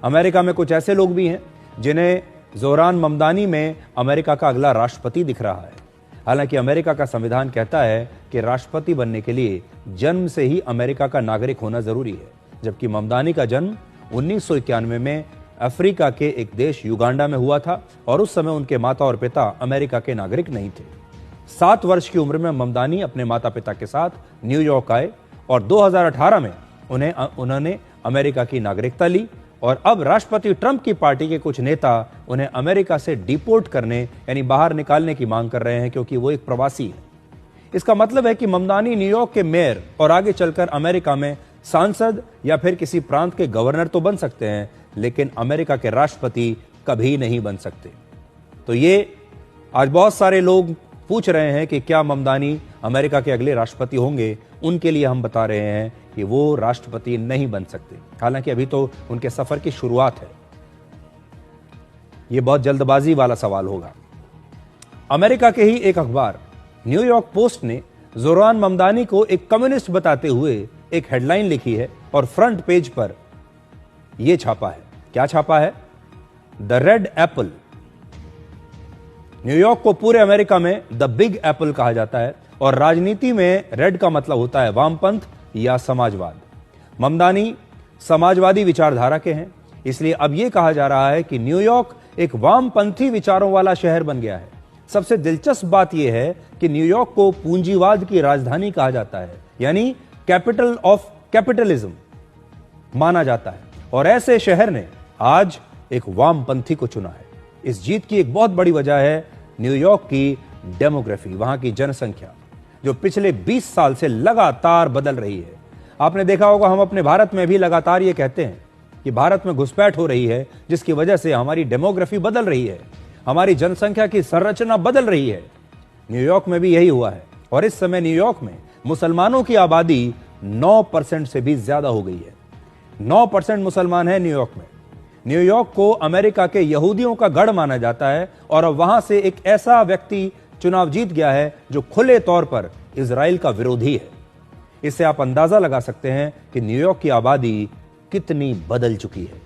America में कुछ ऐसे लोग भी हैं जिन्हें जोरान ममदानी में अमेरिका का अगला राष्ट्रपति दिख रहा है। हालांकि अमेरिका का संविधान कहता है कि राष्ट्रपति बनने के लिए जन्म से ही अमेरिका का नागरिक होना जरूरी है, जबकि ममदानी का जन्म 1991 में अफ्रीका के एक देश युगांडा में हुआ था और उस समय उनके माता और पिता अमेरिका के नागरिक नहीं थे। 7 वर्ष की उम्र में ममदानी अपने माता पिता के साथ न्यूयॉर्क आए और 2018 में उन्होंने अमेरिका की नागरिकता ली और अब राष्ट्रपति ट्रंप की पार्टी के कुछ नेता उन्हें अमेरिका से डिपोर्ट करने यानी बाहर निकालने की मांग कर रहे हैं, क्योंकि वो एक प्रवासी है। इसका मतलब है कि ममदानी न्यूयॉर्क के मेयर और आगे चलकर अमेरिका में सांसद या फिर किसी प्रांत के गवर्नर तो बन सकते हैं, लेकिन अमेरिका के राष्ट्रपति कभी नहीं बन सकते। तो ये आज बहुत सारे लोग पूछ रहे हैं कि क्या ममदानी अमेरिका के अगले राष्ट्रपति होंगे। उनके लिए हम बता रहे हैं कि वो राष्ट्रपति नहीं बन सकते। हालांकि अभी तो उनके सफर की शुरुआत है। यह बहुत जल्दबाजी वाला सवाल होगा। अमेरिका के ही एक अखबार न्यूयॉर्क पोस्ट ने जोरान ममदानी को एक कम्युनिस्ट बताते हुए एक हेडलाइन लिखी है और फ्रंट पेज पर यह छापा है। क्या छापा है? The red Apple. न्यूयॉर्क को पूरे अमेरिका में द बिग एप्पल कहा जाता है और राजनीति में रेड का मतलब होता है वामपंथ या समाजवाद। ममदानी समाजवादी विचारधारा के हैं, इसलिए अब यह कहा जा रहा है कि न्यूयॉर्क एक वामपंथी विचारों वाला शहर बन गया है। सबसे दिलचस्प बात यह है कि न्यूयॉर्क को पूंजीवाद की राजधानी कहा जाता है, यानी कैपिटल ऑफ कैपिटलिज्म माना जाता है, और ऐसे शहर ने आज एक वामपंथी को चुना है। इस जीत की एक बहुत बड़ी वजह है न्यूयॉर्क की डेमोग्राफी, वहां की जनसंख्या जो पिछले 20 साल से लगातार बदल रही है। आपने देखा होगा, हम अपने भारत में भी लगातार ये कहते हैं कि भारत में घुसपैठ हो रही है, जिसकी वजह से हमारी डेमोग्राफी बदल रही है, हमारी जनसंख्या की संरचना बदल रही है। न्यूयॉर्क में भी यही हुआ है और इस समय न्यूयॉर्क में मुसलमानों की आबादी 9% से भी ज्यादा हो गई है। 9% मुसलमान है न्यूयॉर्क में। न्यूयॉर्क को अमेरिका के यहूदियों का गढ़ माना जाता है और अब वहां से एक ऐसा व्यक्ति चुनाव जीत गया है जो खुले तौर पर इजराइल का विरोधी है। इससे आप अंदाजा लगा सकते हैं कि न्यूयॉर्क की आबादी कितनी बदल चुकी है।